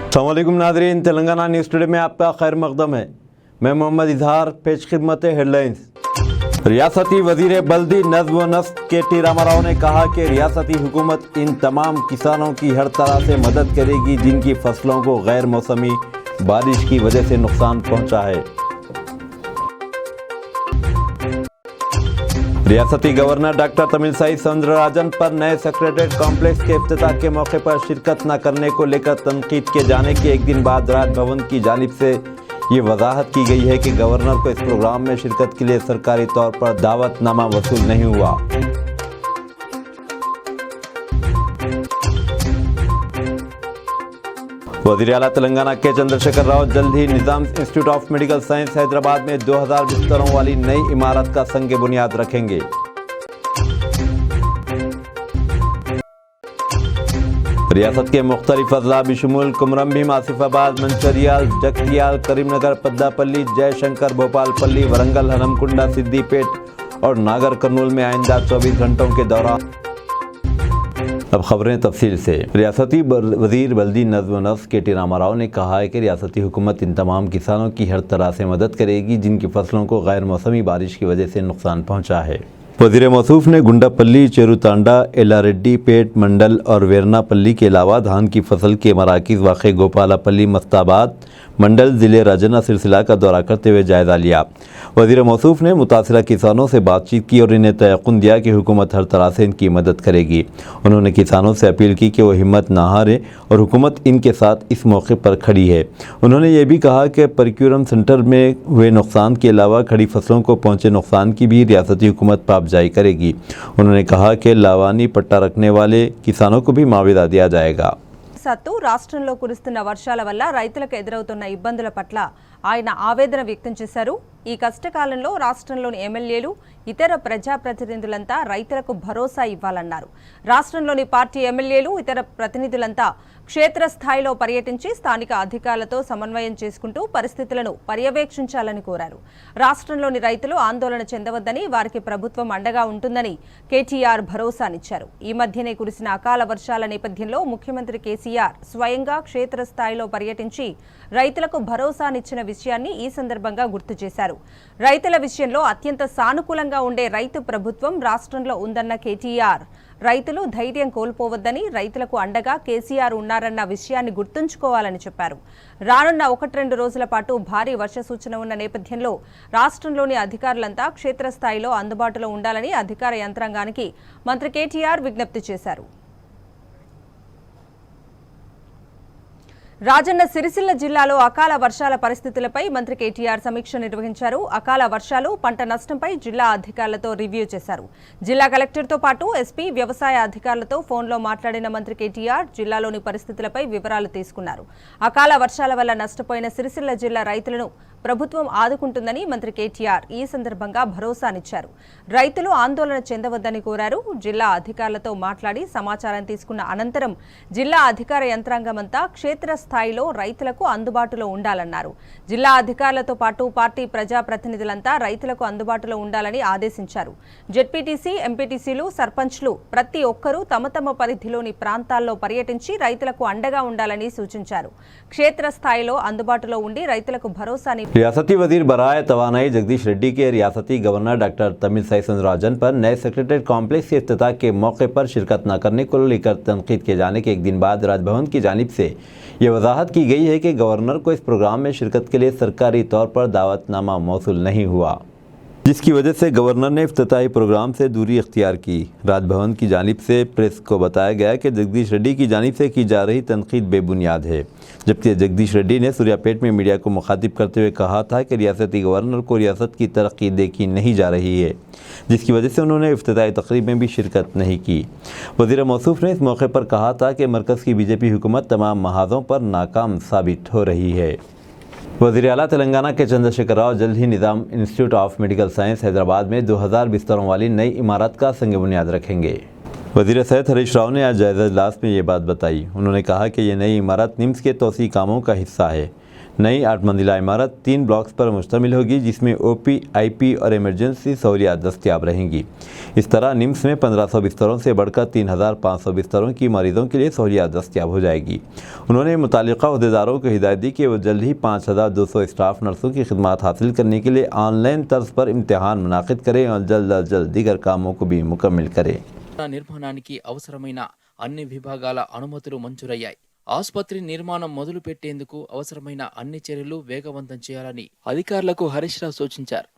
अस्सलामुअलैकुम नाज़रीन, Telangana news today में आपका खैर मकदम है। मैं मोहम्मद इजहार, पेश खिदमत हेडलाइंस। रियासती वज़ीर बल्दी नज़्म व नस्क KT रामाराव ने कहा कि रियासती हुकूमत इन तमाम किसानों की हर तरह से मदद करेगी जिनकी फसलों को गैर मौसमी बारिश की वजह से नुकसान पहुंचा है। रियासती गवर्नर डॉक्टर तमिलसाई सौंदरराजन पर नए सेक्रेटरीट कॉम्प्लेक्स के इफ्तिताह के मौके पर शिरकत न करने को लेकर तनकीद के जाने के एक दिन बाद राजभवन की जानिब से ये वजाहत की गई है कि गवर्नर को इस प्रोग्राम में शिरकत के लिए सरकारी तौर पर दावतनामा वसूल नहीं हुआ। वज़ीर आला तेलंगाना के चंद्रशेखर राव जल्द ही Nizam institute of medical science Hyderabad में 2000 बिस्तरों वाली नई इमारत का संग बुनियाद रखेंगे। रियासत के मुख्तलिफ अजला बशमूल कुमरम भीम, आसिफाबाद, मंचरियाल, जगतियाल, करीमनगर, पद्दापल्ली, जयशंकर, भोपालपल्ली, वरंगल, हनमकुंडा, सिद्दीपेट और नागर कर्नूल में आइंदा 24 घंटों के दौरान। अब खबरें तफसील से। रियासती वज़ीर बल्दी नज़्म व नस्क KT रामाराव ने कहा है कि रियासती हुकूमत इन तमाम किसानों की हर तरह से मदद करेगी जिनकी फसलों को गैर मौसमी बारिश की वजह से नुकसान पहुंचा है। वज़ीर मौसूफ ने गुंडापल्ली, चेरुतांडा, एलारेड्डी पेट मंडल और वेरनापल्ली के अलावा धान की फसल के मराकिज़ वाक़े गोपालापल्ली, मस्ताबाद मंडल ज़िले राजन्ना सिलसिला का दौरा करते हुए जायज़ा लिया। वज़ीर मौसूफ ने मुतासिरा किसानों से बातचीत की और इन्हें तयक़ुन दिया कि हुकूमत हर तरह से इनकी मदद करेगी। उन्होंने किसानों से अपील की कि वो हिम्मत ना हारें और हुकूमत इनके साथ इस मौके पर खड़ी है। उन्होंने ये भी कहा कि प्रोक्योरमेंट सेंटर में हुए नुकसान के अलावा खड़ी फसलों को पहुँचे नुकसान की भी रियासती हुकूमत पाबजाई करेगी। उन्होंने कहा कि लावानी पट्टा रखने वाले किसानों को भी मुआवजा दिया जाएगा। రాష్ట్రంలో కురుస్తున్న వర్షాల వల్ల రైతులకు ఎదురవుతున్న ఇబ్బందుల పట్ల ఆయన ఆవేదన వ్యక్తం చేశారు। ఈ కష్టకాలంలో రాష్ట్రంలోని ఎమ్మెల్యేలు, ఇతర ప్రజాప్రతినిధులంతా రైతులకు భరోసా ఇవ్వాలన్నారు। రాష్ట్రంలోని పార్టీ ఎమ్మెల్యేలు, ఇతర ప్రతినిధులంతా క్షేత్రస్థాయిలో పర్యటించి స్థానిక అధికారులతో సమన్వయం చేసుకుంటూ పరిస్థితులను పర్యవేక్షించాలని కోరారు। రాష్ట్రంలోని రైతులు ఆందోళన చెందవద్దని, వారికి ప్రభుత్వం అండగా ఉంటుందని KTR భరోసానిచ్చారు। ఈ మధ్యనే కురిసిన అకాల వర్షాల నేపథ్యంలో ముఖ్యమంత్రి KCR స్వయంగా క్షేత్రస్థాయిలో పర్యటించి రైతులకు భరోసానిచ్చిన విషయాన్ని ఈ సందర్భంగా గుర్తు చేశారు। రైతుల విషయంలో అత్యంత సానుకూలంగా ఉండే రైతు ప్రభుత్వం రాష్ట్రంలో ఉందన్న KTR రైతులు ధైర్యం కోల్పోవద్దని, రైతులకు అండగా KCR ఉన్నారన్న విషయాన్ని గుర్తుంచుకోవాలని చెప్పారు। రానున్న 1-2 రోజుల పాటు భారీ వర్ష సూచన ఉన్న నేపథ్యంలో రాష్ట్రంలోని అధికారులంతా క్షేత్రస్థాయిలో అందుబాటులో ఉండాలని అధికార యంత్రాంగానికి మంత్రి KTR విజ్ఞప్తి చేశారు। రాజన్న సిరిసిల్ల జిల్లాలో అకాల వర్షాల పరిస్థితులపై మంత్రి KTR సమీక్ష నిర్వహించారు। అకాల వర్షాలు, పంట నష్టంపై జిల్లా అధికారులతో రివ్యూ చేశారు। జిల్లా కలెక్టర్తో పాటు SP, వ్యవసాయ అధికారులతో ఫోన్లో మాట్లాడిన మంత్రి KTR జిల్లాలోని పరిస్థితులపై వివరాలు తీసుకున్నారు। అకాల వర్షాల వల్ల నష్టపోయిన సిరిసిల్ల జిల్లా రైతులను ప్రభుత్వం ఆదుకుంటుందని మంత్రి KTR ఈ సందర్భంగా భరోసానిచ్చారు। రైతులు ఆందోళన చెందవద్దని కోరారు। జిల్లా అధికారులతో మాట్లాడి సమాచారం తీసుకున్న అనంతరం జిల్లా అధికార యంత్రాంగమంతా క్షేత్రస్థాయిలో రైతులకు అందుబాటులో ఉండాలన్నారు। జిల్లా అధికారులతో పాటు పార్టీ ప్రజాప్రతినిధులంతా రైతులకు అందుబాటులో ఉండాలని ఆదేశించారు। JPTC, MPTCలు, సర్పంచ్లు ప్రతి ఒక్కరూ తమ తమ పరిధిలోని ప్రాంతాల్లో పర్యటించి రైతులకు అండగా ఉండాలని సూచించారు। క్షేత్రస్థాయిలో అందుబాటులో ఉండి రైతులకు భరోసాని रियासती वजीर बराए तवानाई जगदीश रेड्डी के रियासती गवर्नर डॉक्टर तमिलसाई सौंदरराजन पर नए सेक्रेटरीट कॉम्प्लेक्स के इफ्तिताह के मौके पर शिरकत न करने को लेकर तनकीद के जाने के एक दिन बाद राजभवन की जानिब से ये वजाहत की गई है कि गवर्नर को इस प्रोग्राम में शिरकत के लिए सरकारी तौर पर दावतनामा मौसूल नहीं हुआ, जिसकी वजह से गवर्नर ने इफ्तिताही प्रोग्राम से दूरी इख्तियार की। राजभवन की जानिब से प्रेस को बताया गया कि जगदीश रेड्डी की जानिब से की जा रही तनकीद बेबुनियाद है, जबकि जगदीश रेड्डी ने सूर्यापेट में मीडिया को मुखातिब करते हुए कहा था कि रियासती गवर्नर को रियासत की तरक्की देखी नहीं जा रही है, जिसकी वजह से उन्होंने इफ्तिताही तकरीब में भी शिरकत नहीं की। वज़ीर मौसूफ ने इस मौके पर कहा था कि मरकज़ की BJP हुकूमत तमाम महाजों पर नाकाम साबित हो रही है। वज़ीर आला तेलंगाना के चंद्रशेखर राव जल्द ही Nizam institute of medical science Hyderabad में 2000 बिस्तरों वाली नई इमारत का संग बुनियाद रखेंगे। वज़ीर सेहत हरीश राव ने आज जायज़ा इजलास में ये बात बताई। उन्होंने कहा कि ये नई इमारत निम्स के तोसी कामों का हिस्सा है। नई 8 मंजिला इमारत 3 ब्लॉक्स पर मुश्तमिल होगी, जिसमें ओपी, आईपी और इमरजेंसी सहूलियात दस्तयाब रहेंगी। इस तरह निम्स में 1500 बिस्तरों से बढ़कर 3500 बिस्तरों की मरीजों के लिए सहूलियात दस्तयाब हो जाएगी। उन्होंने मुतालिका अहदेदारों को हिदायत दी कि वो जल्द ही 5200 स्टाफ नर्सों की खिदमत हासिल करने के लिए ऑनलाइन तर्ज पर इम्तिहान मुनाकिद करें और जल्द अज जल्द दीगर कामों को भी मुकम्मिल करें। నిర్మాణానికి అవసరమైన అన్ని విభాగాల అనుమతులు మంజూరయ్యాయి. ఆసుపత్రి నిర్మాణం మొదలు పెట్టేందుకు అవసరమైన అన్ని చర్యలు వేగవంతం చేయాలని అధికారులకు హరీష్ రావు సూచించారు.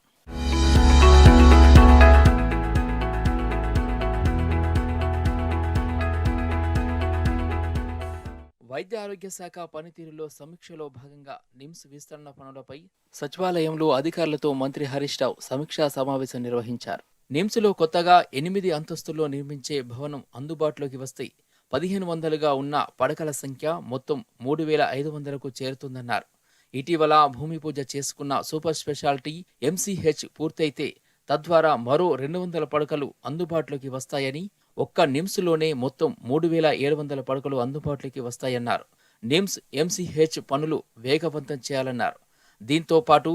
వైద్య ఆరోగ్య శాఖ పనితీరులో సమీక్షలో భాగంగా నిమ్స్ విస్తరణ పనులపై సచివాలయంలో అధికారులతో మంత్రి హరీష్ రావు సమీక్షా సమావేశం నిర్వహించారు. నిమ్స్లో కొత్తగా 8 అంతస్తుల్లో నిర్మించే భవనం అందుబాటులోకి వస్తే 1500గా ఉన్న పడకల సంఖ్య మొత్తం 3500కు చేరుతుందన్నారు. ఇటీవల భూమి పూజ చేసుకున్న సూపర్ స్పెషాలిటీ ఎంసీహెచ్ పూర్తయితే తద్వారా మరో 200 పడకలు అందుబాటులోకి వస్తాయని, ఒక్క నిమ్స్లోనే మొత్తం 3700 పడకలు అందుబాటులోకి వస్తాయన్నారు. నిమ్స్ ఎంసీహెచ్ పనులు వేగవంతం చేయాలన్నారు. దీంతో పాటు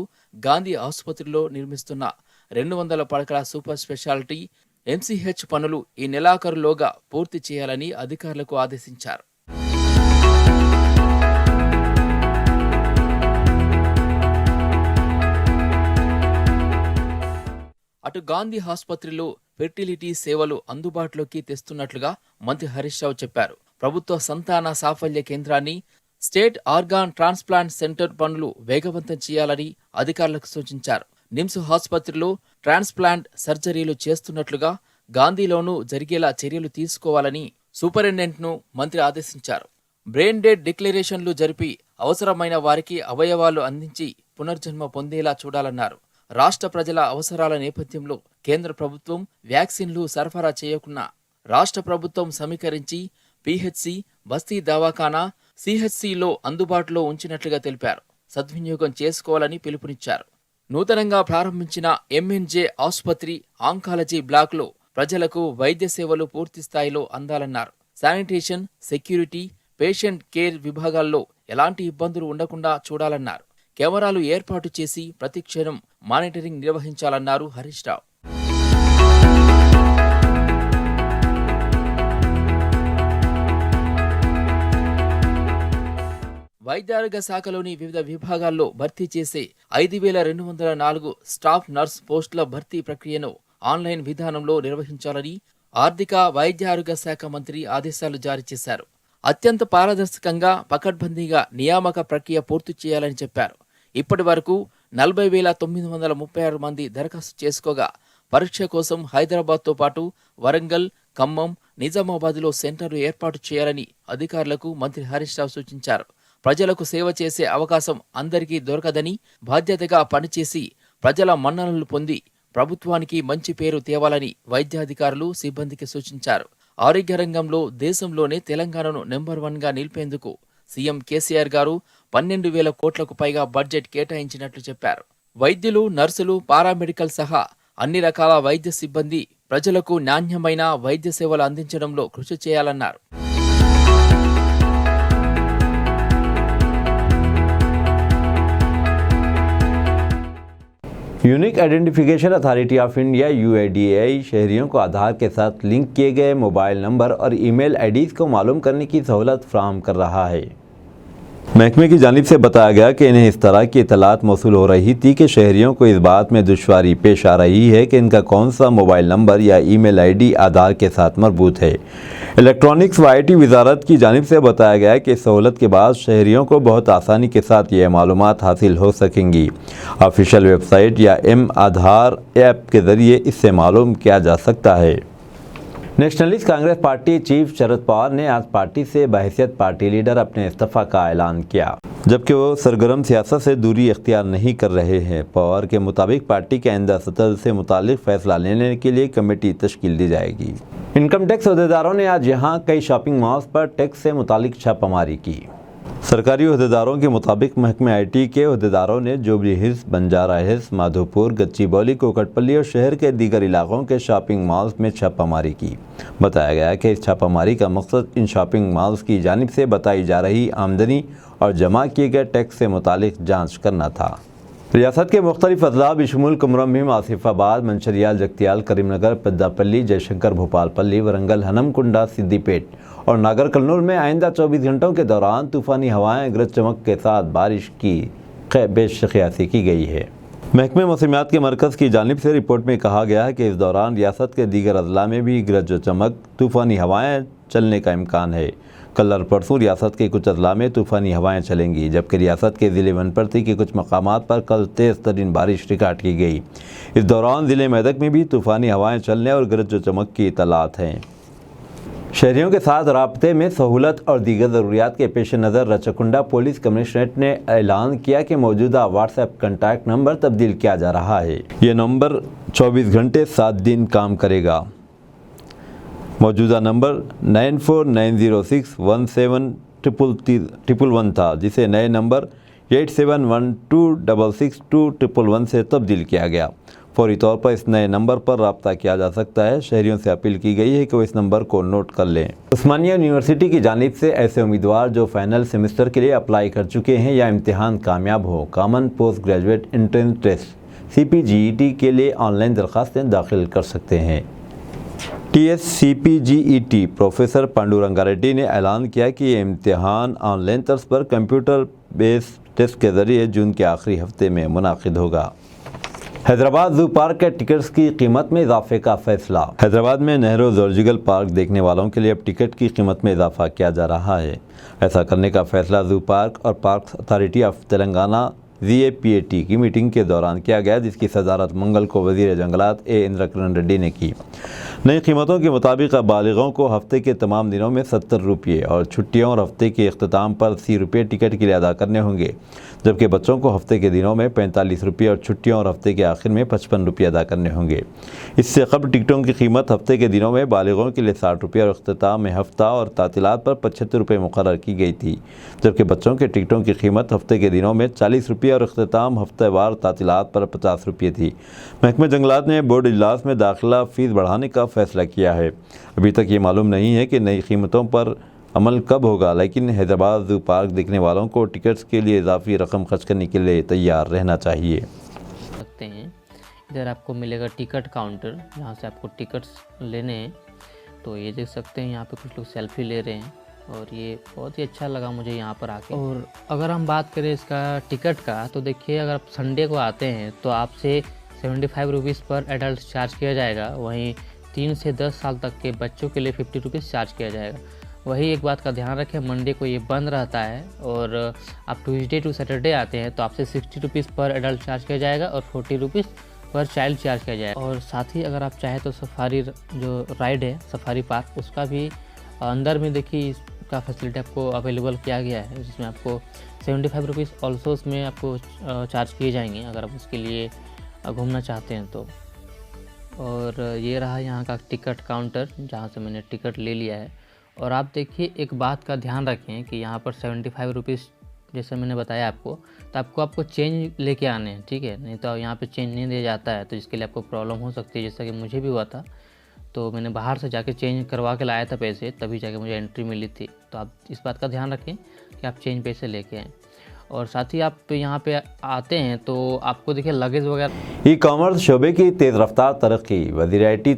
గాంధీ ఆసుపత్రిలో నిర్మిస్తున్న 200 పడకల సూపర్ స్పెషాలిటీ ఎంసీహెచ్ పనులు ఈ నెలాఖరులోగా పూర్తి చేయాలని అధికారులకు ఆదేశించారు. అటు గాంధీ ఆసుపత్రిలో ఫెర్టిలిటీ సేవలు అందుబాటులోకి తెస్తున్నట్లుగా మంత్రి హరీష్ రావు చెప్పారు. ప్రభుత్వ సంతాన సాఫల్య కేంద్రాన్ని, స్టేట్ ఆర్గాన్ ట్రాన్స్ప్లాంట్ సెంటర్ పనులు వేగవంతం చేయాలని అధికారులకు సూచించారు. నిమ్స్ ఆసుపత్రిలో ట్రాన్స్ప్లాంట్ సర్జరీలు చేస్తున్నట్లుగా గాంధీలోనూ జరిగేలా చర్యలు తీసుకోవాలని సూపరింటెండెంట్ను మంత్రి ఆదేశించారు. బ్రెయిన్ డెడ్ డిక్లరేషన్లు జరిపి అవసరమైన వారికి అవయవాలు అందించి పునర్జన్మ పొందేలా చూడాలన్నారు. రాష్ట్ర ప్రజల అవసరాల నేపథ్యంలో కేంద్ర ప్రభుత్వం వ్యాక్సిన్లు సరఫరా చేయకున్నా రాష్ట్ర ప్రభుత్వం సమీకరించి పిహెచ్సి, బస్తీ దవాఖానా, సిహెచ్సిలో అందుబాటులో ఉంచినట్లుగా తెలిపారు. సద్వినియోగం చేసుకోవాలని పిలుపునిచ్చారు. నూతనంగా ప్రారంభించిన ఎంఎన్జే ఆసుపత్రి ఆంకాలజీ బ్లాక్లో ప్రజలకు వైద్య సేవలు పూర్తి స్థాయిలో అందాలన్నారు. శానిటేషన్, సెక్యూరిటీ, పేషెంట్ కేర్ విభాగాల్లో ఎలాంటి ఇబ్బందులు ఉండకుండా చూడాలన్నారు. కెమెరాలు ఏర్పాటు చేసి ప్రతి క్షణం మానిటరింగ్ నిర్వహించాలన్నారు హరీష్ రావు. వైద్యారోగ్య శాఖలోని వివిధ విభాగాల్లో భర్తీ చేసే 5204 స్టాఫ్ నర్స్ పోస్టుల భర్తీ ప్రక్రియను ఆన్లైన్ విధానంలో నిర్వహించాలని ఆర్థిక వైద్య ఆరోగ్య శాఖ మంత్రి ఆదేశాలు జారీ చేశారు. అత్యంత పారదర్శకంగా, పకడ్బందీగా నియామక ప్రక్రియ పూర్తి చేయాలని చెప్పారు. ఇప్పటి వరకు 40,936 మంది దరఖాస్తు చేసుకోగా పరీక్ష కోసం హైదరాబాద్తో పాటు వరంగల్, ఖమ్మం, నిజామాబాద్లో సెంటర్లు ఏర్పాటు చేయాలని అధికారులకు మంత్రి హరీష్ రావు సూచించారు. ప్రజలకు సేవ చేసే అవకాశం అందరికీ దొరకదని, బాధ్యతగా పనిచేసి ప్రజల మన్ననలు పొంది ప్రభుత్వానికి మంచి పేరు తేవాలని వైద్యాధికారులు, సిబ్బందికి సూచించారు. ఆరోగ్య రంగంలో దేశంలోనే తెలంగాణను నెంబర్ 1గా నిలిపేందుకు సీఎం కేసీఆర్ గారు 12,000 కోట్లకు పైగా బడ్జెట్ కేటాయించినట్లు చెప్పారు. వైద్యులు, నర్సులు, పారామెడికల్ సహా అన్ని రకాల వైద్య సిబ్బంది ప్రజలకు నాణ్యమైన వైద్య సేవలు అందించడంలో కృషి చేయాలన్నారు. Unique identification authority of India UIDAI शहरियों को आधार के साथ लिंक किए गए मोबाइल नंबर और ईमेल आईडीज़ को मालूम करने की सहूलत फराहम कर रहा है। महकमे की जानिब से बताया गया कि इन्हें इस तरह की इतलात मौसूल हो रही थी कि शहरियों को इस बात में दुश्वारी पेश आ रही है कि इनका कौन सा मोबाइल नंबर या ईमेल आईडी आधार के साथ मरबूत है। इलेक्ट्रॉनिक्स व IT वजारत की जानिब से बताया गया कि इस सहूलत के बाद शहरियों को बहुत आसानी के साथ ये मालूमात हासिल हो सकेंगी। ऑफिशियल वेबसाइट या M-आधार ऐप के ज़रिए इससे मालूम किया जा सकता है। Nationalist Congress party chief Sharad Pawar ने आज पार्टी से बहैसियत पार्टी लीडर अपने इस्तीफा का ऐलान किया, जबकि वो सरगर्म सियासत से दूरी इख्तियार नहीं कर रहे हैं। पवार के मुताबिक पार्टी के आइंदा सदर से मुतालिक फैसला लेने के लिए कमेटी तश्कील दी जाएगी। इनकम टैक्स अहदेदारों ने आज यहाँ कई शॉपिंग मॉल्स पर टैक्स से मुतालिक छापामारी की। सरकारी अहदेदारों के मुताबिक महकमे IT के अहदेदारों ने jubilee hills, Banjara hills, Madhopur, Gachibowli, Kukatpally और शहर के दीगर इलाकों के शॉपिंग मॉल्स में छापामारी की। बताया गया कि इस छापामारी का मकसद इन शॉपिंग मॉल्स की जानिब से बताई जा रही आमदनी और जमा किए गए टैक्स से मुतालिक जाँच करना था। रियासत के मुख्तलिफ अजला बशमूल कुमरम भीम, आसिफाबाद, मंशरियाल, जगतियाल, करीमनगर, पेद्दापल्ली, जयशंकर, भोपालपल्ली, वरंगल, हनमकुंडा, सिद्दीपेट और नागर कर्नूल में आइंदा 24 घंटों के दौरान तूफ़ानी हवाएं, गरज चमक के साथ बारिश की पेशकयासी की गई है। महकमे मौसमियात के मरकज़ की जानिब से रिपोर्ट में कहा गया है कि इस दौरान रियासत के दीगर अजला में भी गरज चमक, तूफ़ानी हवाएं चलने का इम्कान है। कल और परसों रियासत के कुछ अजला में तूफ़ानी हवाएं चलेंगी, जबकि रियासत के ज़िले वनपर्ती के कुछ मकामात पर कल तेज़ तरीन बारिश रिकॉर्ड की गई। इस दौरान ज़िले मेदक में भी तूफ़ानी हवाएं चलने और गरज चमक की इतलात हैं। शहरियों के साथ राब्ते में सहूलत और दीगर ज़रूरियात के पेश नज़र रचकुंडा पुलिस कमिश्नरेट ने ऐलान किया कि मौजूदा व्हाट्सएप कॉन्टैक्ट नंबर तब्दील किया जा रहा है। ये नंबर 24 घंटे 7 दिन काम करेगा। मौजूदा नंबर 9490617111 था, जिसे नए नंबर 8712662111 से तब्दील किया गया। फौरी तौर पर इस नए नंबर पर रब्ता किया जा सकता है। शहरियों से अपील की गई है कि वो इस नंबर को नोट कर लें। उस्मानिया यूनिवर्सिटी की जानिब से ऐसे उम्मीदवार जो फाइनल सेमेस्टर के लिए अप्लाई कर चुके हैं या इम्तिहान कामयाब हो, common post graduate entrance test CPGET के लिए ऑनलाइन दरख्वास्तें दाखिल कर सकते हैं। TSCPGET प्रोफेसर पांडुरंगा रेड्डी ने ऐलान किया कि ये इम्तिहान ऑनलाइन तर्ज पर कंप्यूटर बेस्ड टेस्ट के ज़रिए जून के आखिरी हफ्ते में मुनाकिद होगा। हैदराबाद ज़ू पार्क के टिकट्स की कीमत में इजाफे का फैसला। हैदराबाद में नेहरू ज़ूलॉजिकल पार्क देखने वालों के लिए अब टिकट की कीमत में इजाफा किया जा रहा है। ऐसा करने का फैसला ज़ू पार्क और parks authority of Telangana ZAPAT की मीटिंग के दौरान किया गया, जिसकी सदारत मंगल को वज़ीर जंगलात इंद्र किरण रेड्डी ने की। नई कीमतों के मुताबिक अब बालिगों को हफ्ते के तमाम दिनों में 70 रुपये और छुट्टियों और हफ्ते के अख्ताम पर 80 रुपये टिकट के लिए अदा करने होंगे, जबकि बच्चों को हफ्ते के दिनों में 45 रुपये और छुट्टियों और हफ्ते के आखिर में 55 रुपये अदा करने होंगे। इससे कबल टिकटों की कीमत हफ्ते के दिनों में बालिगों के लिए 60 रुपये और अख्ताम में हफ्ता और तातिलात पर 75 रुपये मुकर्रर की गई थी, जबकि बच्चों के टिकटों की कीमत हफ्ते के दिनों में 40 रुपये और अख्ताम हफ्तेवार तातिलात पर 50 रुपये थी। महकमे जंगलात ने बोर्ड इजलास में दाखिला फ़ीस बढ़ाने का फैसला किया है। अभी तक ये मालूम नहीं है कि नई कीमतों पर अमल कब होगा, लेकिन हैदराबाद ज़ू पार्क देखने वालों को टिकट्स के लिए इजाफी रकम खर्च करने के लिए तैयार रहना चाहिए। सकते हैं इधर आपको मिलेगा टिकट काउंटर, जहाँ से आपको टिकट्स लेने हैं। तो ये देख सकते हैं, यहाँ पे कुछ लोग सेल्फी ले रहे हैं और ये बहुत ही अच्छा लगा मुझे यहाँ पर आके। और अगर हम बात करें इसका टिकट का, तो देखिए अगर आप संडे को आते हैं तो आपसे 75 रुपीज़ पर एडल्ट चार्ज किया जाएगा। वहीं 3 से 10 साल तक के बच्चों के लिए 50 रुपीज़ चार्ज किया जाएगा। वही एक बात का ध्यान रखें, मंडे को ये बंद रहता है और आप ट्यूसडे टू सैटरडे आते हैं तो आपसे 60 रुपीज़ पर एडल्ट चार्ज किया जाएगा और 40 रुपीज़ पर चाइल्ड चार्ज किया जाएगा। और साथ ही अगर आप चाहें तो सफारी जो राइड है सफारी पार्क, उसका भी अंदर में देखिए इसका फैसिलिटी आपको अवेलेबल किया गया है, जिसमें आपको 75 रुपीज़ ऑल्सो उसमें आपको चार्ज किए जाएंगे अगर आप उसके लिए घूमना चाहते हैं तो। और ये रहा यहाँ का टिकट काउंटर, जहाँ से मैंने टिकट ले लिया है। और आप देखिए एक बात का ध्यान रखें कि यहाँ पर 75 रुपीज़ जैसे मैंने बताया आपको, तो आपको चेंज लेके आने हैं, ठीक है। नहीं तो यहाँ पे चेंज नहीं दिया जाता है, तो जिसके लिए आपको प्रॉब्लम हो सकती है, जैसा कि मुझे भी हुआ था। तो मैंने बाहर से जाके चेंज करवा के लाया था पैसे, तभी जाके मुझे एंट्री मिली थी। तो आप इस बात का ध्यान रखें कि आप चेंज पैसे लेके आएँ। और साथ ही आप यहाँ पे आते हैं तो आपको देखिए लगेज वगैरह। ई कॉमर्स शोबे की तेज़ रफ्तार तरक्की। वज़ीर IT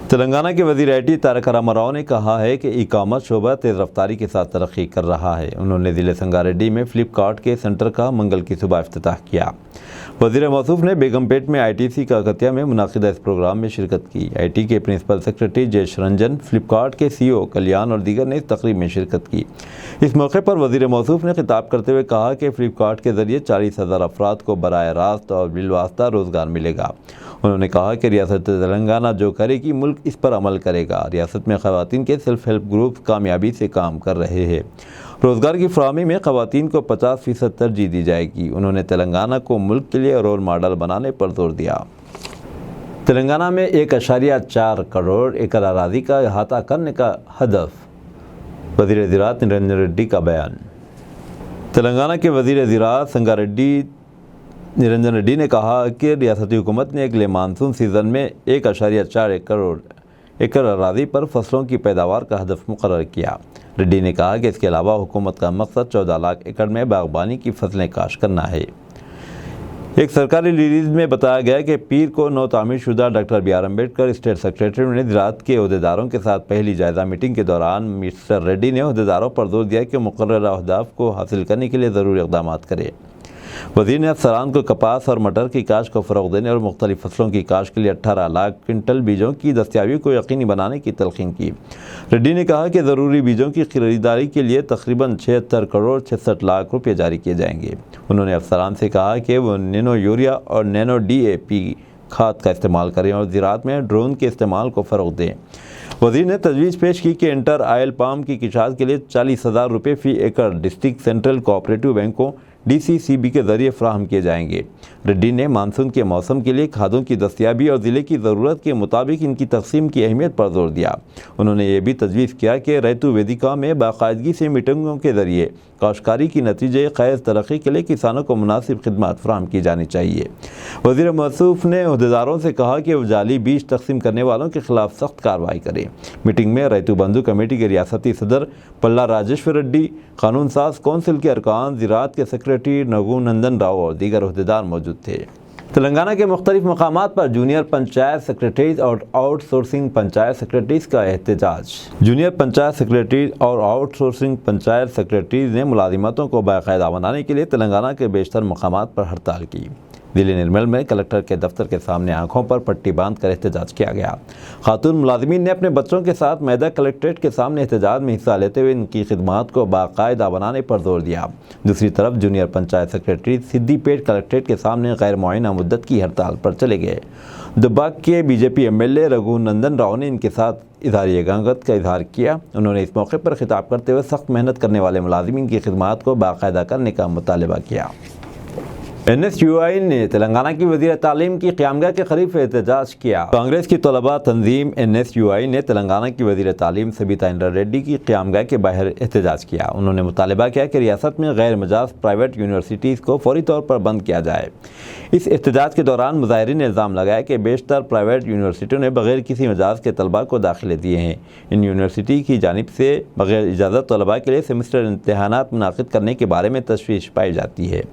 तेलंगाना के वज़ीर IT तारक रामाराव ने कहा है कि ई कॉमर्स शोबा तेज़ रफ्तारी के साथ तरक्की कर रहा है। उन्होंने ज़िले संगारेड्डी में फ्लिपकार्ट के सेंटर का मंगल की सुबह इफ्तिताह किया। वज़ीर मौसूफ ने बेगमपेट में ITC काकतिया में मुनाकिदा इस प्रोग्राम में शिरकत की। IT के प्रिंसिपल सेक्रेटरी जयेश रंजन, फ्लिपकार्ट के CEO कल्याण और दीगर ने इस तकरीब में शिरकत की। इस मौके पर वज़ीर मौसूफ ने खिताब करते हुए कहा कि फ्लिपकार्ट के ज़रिए 40,000 अफराद को बराह रास्त और बिलवास्ता रोज़गार मिलेगा। उन्होंने कहा कि रियासत तेलंगाना जो करेगी, मुल्क इस पर अमल करेगा। रियासत में ख़वातीन के सेल्फ हेल्प ग्रुप कामयाबी से काम कर रहे हैं। रोज़गार की फराहमी में ख़वातीन को 50% तरजीह दी जाएगी। उन्होंने तेलंगाना को मुल्क के लिए रोल मॉडल बनाने पर जोर दिया। तेलंगाना में 1.4 करोड़ एकड़ अराज़ी का अहाता करने का हदफ। वज़ीर ज़राअत निरंजन रेड्डी का बयान। तेलंगाना के वज़ीर ज़राअत संगारेड्डी निरंजन रेड्डी ने कहा कि रियासती हुकूमत ने अगले मानसून सीज़न में 1.4 करोड़ एकड़ अराज़ी पर फसलों की पैदावार का हदफ मुकर्रर किया। रेड्डी ने कहा कि इसके अलावा हुकूमत का मकसद 14 लाख एकड़ में बागबानी की फसलें काश्त करना है। एक सरकारी रिलीज में बताया गया कि पीर को नौ तामीर शुदा doctor B R Ambedkar state secretary ने ज़राअत के अहदेदारों के साथ पहली जायज़ा मीटिंग के दौरान मिस्टर रेड्डी ने अहदेदारों पर जोर दिया कि मुकर्ररा अहदाफ को हासिल करने के लिए ज़रूरी इक़दाम करें। वज़ीर ने अफसरान को कपास और मटर की काश्त को फ़रोग़ देने और मुख्तलिफ़ फसलों की काश्त के लिए 18 लाख क्विंटल बीजों की दस्तियाबी को यकीनी बनाने की तलक़ीन की। रेड्डी ने कहा कि ज़रूरी बीजों की खरीदारी के लिए तकरीबन 76 करोड़ 66 लाख रुपये जारी किए जाएंगे। उन्होंने अफसरान से कहा कि वो नैनो यूरिया और नैनो DAP खाद का इस्तेमाल करें और ज़राअत में ड्रोन के इस्तेमाल को फ़रोग़ दें। वज़ीर ने तजवीज़ पेश की कि इंटर आयल पाम की किशात के लिए 40,000 रुपये फ़ी एकड़ डिस्ट्रिक्ट सेंट्रल कोऑपरेटिव बैंकों DCCB के ज़रिए फ़राहम किए जाएंगे। रेड्डी ने मानसून के मौसम के लिए खादों की दस्तियाबी और ज़िले की ज़रूरत के मुताबिक इनकी तकसीम की अहमियत पर जोर दिया। उन्होंने ये भी तजवीज़ किया कि रैतु वेदिका में बाकायदगी से मीटिंगों के ज़रिए काश्तकारी की नतीजे ख़ैज़ तरक्की के लिए किसानों को मुनासिब खिदमत फ़राहम की जानी चाहिए। वज़ीर मौसूफ ने अहदेदारों से कहा कि वो जाली बीज तकसीम करने वालों के खिलाफ सख्त कार्रवाई करें। मीटिंग में रैतु बंधु कमेटी के रियासती सदर पल्ला राजेश्वर रेड्डी, कानून साज कौंसिल के अरकान, ज़राअत के सेक्रेटरी रघुनंदन राव और दीगर अहदेदार मौजूद थे। तेलंगाना के मुख्तलिफ मकामात पर जूनियर पंचायत सेक्रेटरीज और आउटसोर्सिंग पंचायत सेक्रेटरीज का एहतजाज। जूनियर पंचायत सेक्रेटरीज और आउटसोर्सिंग पंचायत सेक्रेटरीज ने मुलाजिमतों को बाकायदा बनाने के लिए तेलंगाना के बेशतर मकामात पर हड़ताल की। दिल्ली निर्मल में कलेक्टर के दफ्तर के सामने आंखों पर पट्टी बांध कर एहतजाज किया गया। खातून मुलाजिमीन ने अपने बच्चों के साथ मैदा कलेक्ट्रेट के सामने एहतजाज में हिस्सा लेते हुए इनकी खिदमात को बाकायदा बनाने पर जोर दिया। दूसरी तरफ junior panchayat secretary Siddipet collectorate के सामने गैर मुअय्यना मुद्दत की हड़ताल पर चले गए। दुब्बाक के BJP MLA रघुनंदन राव ने इनके साथ इज़हार यगांगत का इजहार किया। उन्होंने इस मौके पर खिताब करते हुए सख्त मेहनत करने वाले मुलाजिमीन की खिदमात को बाकायदा करने का मुतालबा किया। NSUI ने तेलंगाना की वज़ीर तालीम की क़यामगाह के ख़रीफ एहतजाज किया। कांग्रेस की तलबा तंजीम NSUI ने तेलंगाना की वज़ीर तालीम सबिता इंद्रा रेड्डी की क़यामगाह के बाहर एहतजाज किया। उन्होंने मुतालबा किया कि रियासत में गैर मजाज प्राइवेट यूनिवर्सिटीज़ को फौरी तौर पर बंद किया जाए। इस एहतजाज के दौरान मुज़ाहिरीन ने इल्ज़ाम लगाया कि बेशतर प्राइवेट यूनिवर्सिटियों ने बग़ैर किसी मजाज के तलबा को दाखिले दिए हैं। इन यूनिवर्सिटी की जानिब से बग़ैर इजाज़त तलबा के लिए सेमेस्टर इम्तहानात मुनाक़िद करने के बारे में तशवीश पाई जाती है।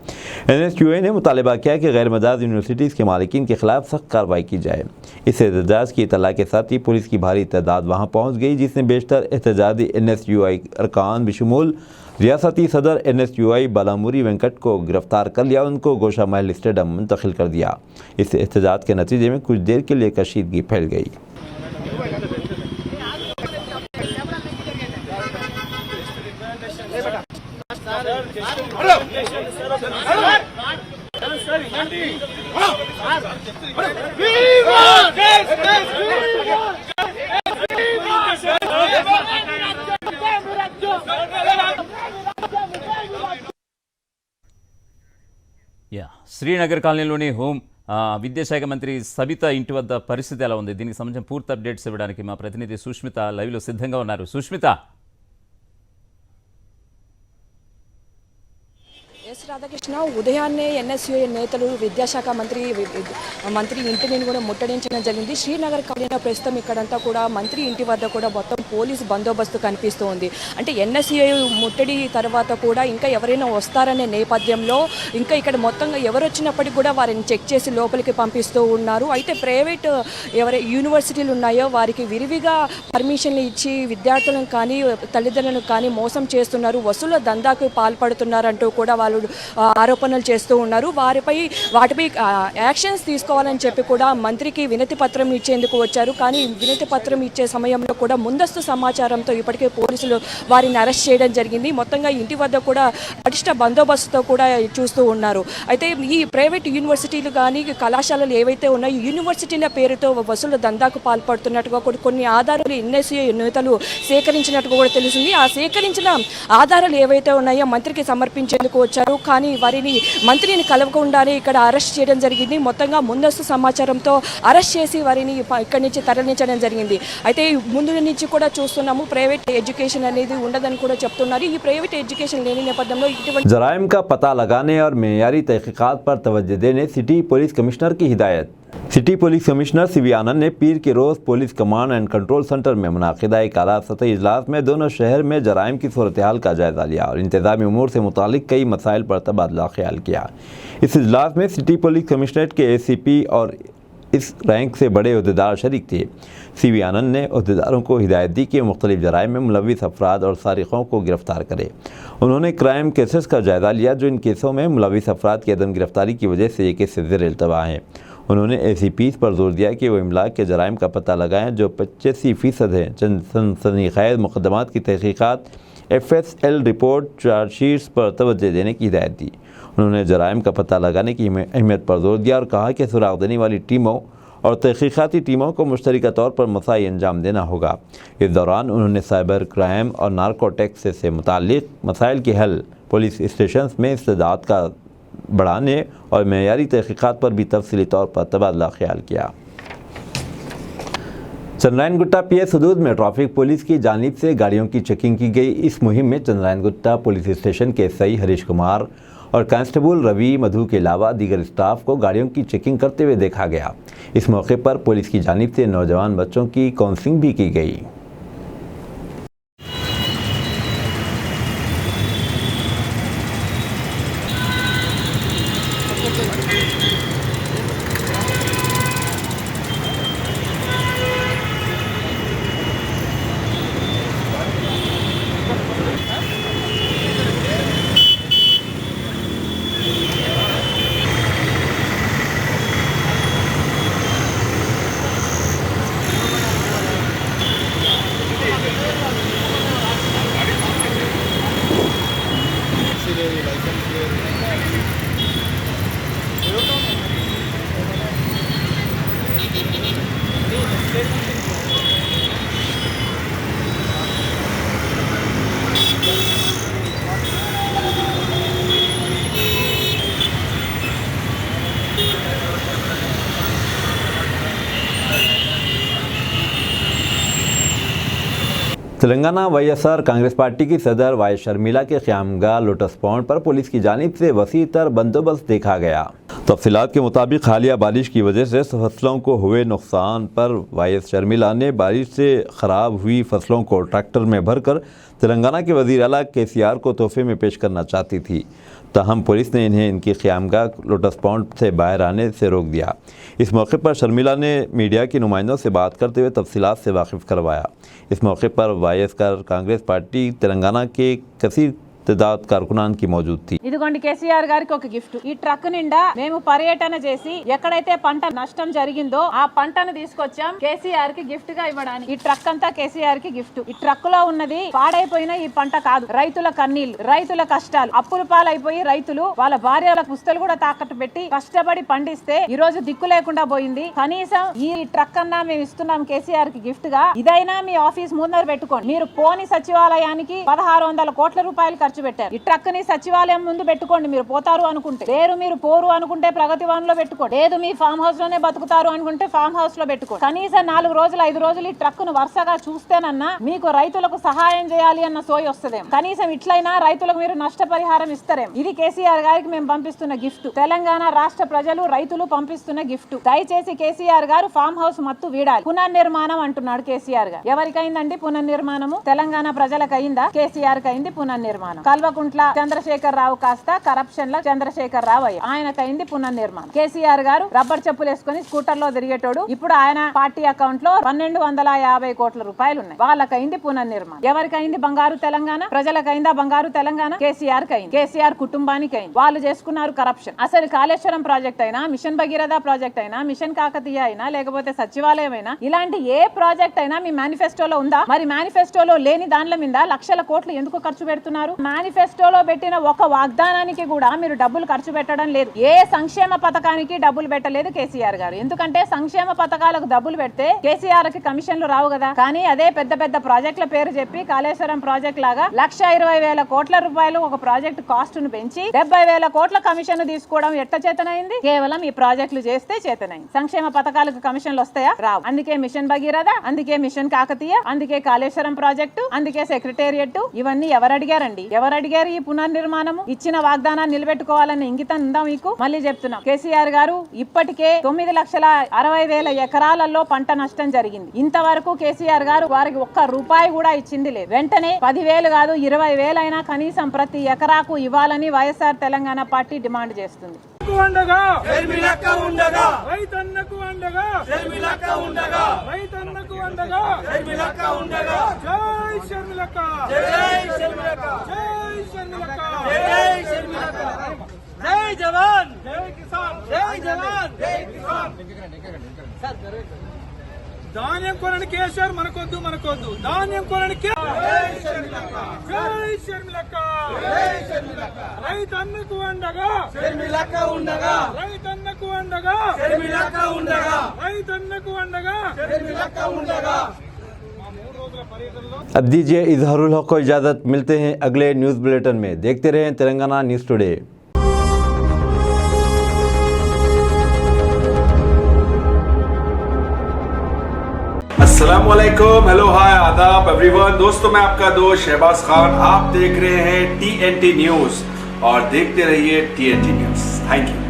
NSUI ने मुतालबा किया कि गैर मजाज यूनिवर्सिटीज़ के मालिकीन के खिलाफ सख्त कार्रवाई की जाए। इस एहतजाज की इत्तला के साथ ही पुलिस की भारी तादाद वहाँ पहुँच गई, जिसने बेशतर एहतजाजी NSUI अरकान बशमूल रियासती सदर NSUI बालामुरी वेंकट को गिरफ्तार कर लिया। उनको गोशा महल स्टेडियम मुंतकिल कर दिया। इस एहतजाज के नतीजे में कुछ देर के लिए कशीदगी फैल गई। శ్రీనగర్ కాలనీలోని హోం విద్యాశాఖ మంత్రి సబితా ఇంటి వద్ద పరిస్థితి ఎలా ఉంది? దీనికి సంబంధించిన పూర్తి అప్డేట్స్ ఇవ్వడానికి మా ప్రతినిధి సుష్మిత లైవ్లో సిద్ధంగా ఉన్నారు. సుష్మిత, ఎస్ రాధాకృష్ణ, ఉదయాన్నే NSUI నేతలు విద్యాశాఖ మంత్రి ఇంటిని కూడా ముట్టడించడం జరిగింది. శ్రీనగర్ కాలనీలో ప్రస్తుతం ఇక్కడంతా కూడా మంత్రి ఇంటి వద్ద కూడా మొత్తం పోలీసు బందోబస్తు కనిపిస్తూ ఉంది. అంటే NSUI ముట్టడి తర్వాత కూడా ఇంకా ఎవరైనా వస్తారనే నేపథ్యంలో ఇంకా ఇక్కడ మొత్తంగా ఎవరు వచ్చినప్పటికీ కూడా వారిని చెక్ చేసి లోపలికి పంపిస్తూ ఉన్నారు. అయితే ప్రైవేట్ యూనివర్సిటీలు ఉన్నాయో వారికి విరివిగా పర్మిషన్లు ఇచ్చి విద్యార్థులను కానీ తల్లిదండ్రులను కానీ మోసం చేస్తున్నారు, వసూళ్ల దందాకు పాల్పడుతున్నారంటూ కూడా వాళ్ళు ఆరోపణలు చేస్తూ ఉన్నారు. వాటిపై యాక్షన్స్ తీసుకోవాలని చెప్పి కూడా మంత్రికి వినతి పత్రం ఇచ్చేందుకు వచ్చారు. కానీ వినతి పత్రం ఇచ్చే సమయంలో కూడా ముందస్తు సమాచారంతో ఇప్పటికే పోలీసులు వారిని అరెస్ట్ చేయడం జరిగింది. మొత్తంగా ఇంటి వద్ద కూడా పటిష్ట బందోబస్తుతో కూడా చూస్తూ ఉన్నారు. అయితే ఈ ప్రైవేట్ యూనివర్సిటీలు కానీ కళాశాలలు ఏవైతే ఉన్నాయో యూనివర్సిటీల పేరుతో వసూలు దందాకు పాల్పడుతున్నట్టుగా కొన్ని ఆధారాలు NSUI నేతలు సేకరించినట్టుగా కూడా తెలిసింది. ఆ సేకరించిన ఆధారాలు ఏవైతే ఉన్నాయో మంత్రికి సమర్పించేందుకు వచ్చారు. కానీ వారిని మంత్రిని కలవకుండానే ఇక్కడ అరెస్ట్ చేయడం జరిగింది. మొత్తంగా ముందస్తు సమాచారంతో అరెస్ట్ చేసి వారిని ఇక్కడి నుంచి తరలించడం జరిగింది. అయితే ముందు నుంచి కూడా చూస్తున్నాము ప్రైవేట్ ఎడ్యుకేషన్ అనేది ఉండదని కూడా చెప్తున్నారు. ఈ ప్రైవేట్ ఎడ్యుకేషన్ లేని నేపథ్యంలో ఇటువంటి जराइम का पता लगाने और मेयारी तहकीकात पर तवज्जो देने सिटी पुलिस कमिश्नर की हिदायत। City police commissioner CV Anand ने पीर के रोज़ police command and control centre में मुनाकिदा एक आला सतही इजलास में दोनों शहर में जराइम की सूरत हाल का जायज़ा लिया और इंतज़ामी उमूर से मुतालिक कई मसाइल पर तबादला ख्याल किया। इस इजलास में सिटी पुलिस कमिश्नरेट के ACP और इस रैंक से बड़े अहदेदार शरीक थे। सीवी आनंद ने अहदेदारों को हिदायत दी कि मुख्तलिफ जराइम में मुलविस अफराद और सारिकों को गिरफ्तार करें। उन्होंने क्राइम केसेस का जायज़ा लिया जो इन केसों में मुलविस अफराद की अदम गिरफ्तारी की वजह से ये केसेस ज़ेर इल्तवा हैं। उन्होंने ACPs पर जोर दिया कि वो इमलाक के जराइम का पता लगाएं जो 85% हैं। चंद सनसनीखेज़ मुकदमात की तहकीकात FSL रिपोर्ट चार्जशीट्स पर तवज्जो देने की हिदायत दी। उन्होंने जराइम का पता लगाने की अहमियत पर जोर दिया और कहा कि सुराग देने वाली टीमों और तहकीकाती टीमों को मुश्तरका तौर पर मसाई अंजाम देना होगा। इस दौरान उन्होंने साइबर क्राइम और नार्कोटिक्स से मुताल्लिक मसाइल के हल, पुलिस स्टेशन में इस्तेदाद का बढ़ाने और मेयारी तहकीकात पर भी तफसीली तौर पर तबादला ख्याल किया। चंद्रायन गुट्टा PS हदूद में ट्रैफिक पुलिस की जानिब से गाड़ियों की चेकिंग की गई। इस मुहिम में चंद्रायन गुट्टा पुलिस स्टेशन के SI हरीश कुमार और कांस्टेबल रवि मधु के अलावा दीगर स्टाफ को गाड़ियों की चेकिंग करते हुए देखा गया। इस मौके पर पुलिस की जानिब से नौजवान बच्चों की काउंसलिंग भी की गई। तेलंगाना YSR कांग्रेस पार्टी की सदर वाई शर्मिला के क़यामगाह लोटस पॉन्ड पर पुलिस की जानिब से वसी तर बंदोबस्त देखा गया। तफसीलात के मुताबिक हालिया बारिश की वजह से फसलों को हुए नुकसान पर YS शर्मिला ने बारिश से ख़राब हुई फसलों को ट्रैक्टर में भरकर तेलंगाना के वज़ीर आला KCR को तोहफे में पेश करना चाहती थी। ताहम पुलिस ने इन्हें इनकी क़यामगाह लोटस पॉन्ड से बाहर आने से रोक दिया। इस मौके पर शर्मिला ने मीडिया के नुमाइंदों से बात करते हुए तफसीलात से वाकिफ़ करवाया। इस मौके पर YSR कांग्रेस पार्टी तेलंगाना के कसीर तादाद कारकुनान की मौजूद थी। ఇదిగోండి కేసీఆర్ గారికి ఒక గిఫ్ట్. ఈ ట్రక్ నిండా మేము పర్యటన చేసి ఎక్కడైతే పంట నష్టం జరిగిందో ఆ పంటను తీసుకొచ్చాం కేసీఆర్ కి గిఫ్ట్ గా ఇవ్వడానికి. ఈ ట్రక్ అంతా కేసీఆర్ కి గిఫ్ట్. ఈ ట్రక్ లో ఉన్నది పాడైపోయిన ఈ పంట కాదు, రైతుల కన్నీళ్లు, రైతుల కష్టాలు. అప్పుల పాలైపోయి రైతులు వాళ్ళ భార్యల పుస్తలు కూడా తాకట్టు పెట్టి కష్టపడి పండిస్తే ఈ రోజు దిక్కు లేకుండా పోయింది. కనీసం ఈ ట్రక్ అన్నా మేము ఇస్తున్నాం కేసీఆర్ కి గిఫ్ట్ గా. ఇదైనా మీ ఆఫీస్ ముందర పెట్టుకోండి. మీరు పోని సచివాలయానికి 1600 కోట్ల రూపాయలు ఖర్చు పెట్టారు. ఈ ట్రక్ ని సచివాలయం ముందు పెట్టుకోండి. మీరు పోతారు అనుకుంటే, లేరు మీరు పోరు అనుకుంటే ప్రగతి వన్ లో పెట్టుకోండి, లేదు మీ ఫామ్ హౌస్ లోనే బతుకుతారు అనుకుంటే ఫామ్ హౌస్ లో పెట్టుకోండి. కనీసం 4 రోజులు 5 రోజులు ఈ ట్రక్ ను వరుసగా చూస్తేనన్నా మీకు రైతులకు సహాయం చేయాలి అన్న సోయి వస్తుందేమో. కనీసం ఇట్లయినా రైతులకు మీరు నష్టపరిహారం ఇస్తారేమో. ఇది కేసీఆర్ గారికి మేము పంపిస్తున్న గిఫ్ట్. తెలంగాణ రాష్ట్ర ప్రజలు రైతులు పంపిస్తున్న గిఫ్ట్. దయచేసి కేసీఆర్ గారు ఫామ్ హౌస్ మత్తు వీడాలి. పునర్నిర్మాణం అంటున్నాడు కేసీఆర్ గారు. ఎవరికైందండి పునర్నిర్మాణము? తెలంగాణ ప్రజలకు అయిందా? కేసీఆర్ కి అయింది పునర్నిర్మాణం. కల్వకుంట్ల చంద్రశేఖర్ రావు కాస్త కరప్షన్ లో చంద్రశేఖర్ రావు అయ్యి ఆయనకైంది పునర్నిర్మాణం. కేసీఆర్ గారు రబ్బర్ చెప్పులు వేసుకుని స్కూటర్ లో తిరిగేటోడు. ఇప్పుడు ఆయన పార్టీ అకౌంట్ లో 1250 కోట్ల రూపాయలు ఉన్నాయి. వాళ్ళకైంది పునర్నిర్మాణం. ఎవరికైంది బంగారు తెలంగాణ? ప్రజలకైందా బంగారు తెలంగాణ? కేసీఆర్ కైంది. కేసీఆర్ కుటుంబానికి అయింది. వాళ్ళు చేసుకున్నారు కరప్షన్. అసలు కాళేశ్వరం ప్రాజెక్ట్ అయినా, మిషన్ భగీరథ ప్రాజెక్ట్ అయినా, మిషన్ కాకతీయ అయినా, లేకపోతే సచివాలయం అయినా, ఇలాంటి ఏ ప్రాజెక్ట్ అయినా మీ మేనిఫెస్టోలో ఉందా? మరి మేనిఫెస్టోలో లేని దానిల మీద లక్షల కోట్లు ఎందుకు ఖర్చు పెడుతున్నారు? మేనిఫెస్టోలో పెట్టిన ఒక వాగ్దానానికి కూడా మీరు డబ్బులు ఖర్చు పెట్టడం లేదు. ఏ సంక్షేమ పథకానికి డబ్బులు పెట్టలేదు కేసీఆర్ గారు. ఎందుకంటే సంక్షేమ పథకాలకు డబ్బులు పెడితే కేసీఆర్ కి కమిషన్లు రావు కదా. కానీ అదే పెద్ద పెద్ద ప్రాజెక్టుల పేరు చెప్పి కాళేశ్వరం ప్రాజెక్ట్ లాగా 1,20,000 కోట్ల రూపాయలు ఒక ప్రాజెక్ట్ కాస్ట్ ను పెంచి 70,000 కోట్ల కమిషన్ తీసుకోవడం ఎట్ట చేతనైంది? కేవలం ఈ ప్రాజెక్టులు చేస్తే చేతనైంది. సంక్షేమ పథకాలకు కమిషన్లు వస్తాయా? రావు. అందుకే మిషన్ భగీరథ, అందుకే మిషన్ కాకతీయ, అందుకే కాళేశ్వరం ప్రాజెక్టు, అందుకే సెక్రటేరియట్. ఇవన్నీ ఎవరు అడిగారండి? ఎవరు అడిగారు ఈ పునర్నిర్మాణము? ఇచ్చిన వాగ్దానాన్ని నిలబెట్టుకోవాలన్న ఇంగితం ఉందా మీకు? మళ్ళీ చెప్తున్నాం, కేసీఆర్ గారు ఇప్పటికే 9,60,000 ఎకరాలలో పంట నష్టం జరిగింది. ఇంతవరకు కేసీఆర్ గారు వారికి ఒక్క రూపాయి కూడా ఇచ్చింది లేదు. వెంటనే 10,000 కాదు 20,000 అయినా కనీసం ప్రతి ఎకరాకు ఇవ్వాలని వైఎస్ఆర్ తెలంగాణ పార్టీ డిమాండ్ చేస్తుంది. జై జవాన్ జై కిసాన్ జై జవాన్ జై కిసాన్. ధాన్యం కొనని కేసీఆర్ మనకొద్దు మనకొద్దు. ధాన్యం కొనని జై షర్మిలక్క రైతన్నకు అండగా షర్మిలక్క ఉండగా రైతన్నకు అండగా షర్మిలక్క ఉండగా రైతన్నకు అండగా షర్మిలక్క ఉండగా. अब दीजिए इजहारुल हक को इजाज़त। मिलते हैं अगले न्यूज़ बुलेटिन में। देखते रहें तेलंगाना न्यूज़ टुडे। अस्सलामुअलैकुम, हेलो, हाय, आदाब एवरीवन। दोस्तों, मैं आपका दोस्त शहबाज खान। आप देख रहे हैं TNT न्यूज़ और देखते रहिए TNT न्यूज़। Thank you.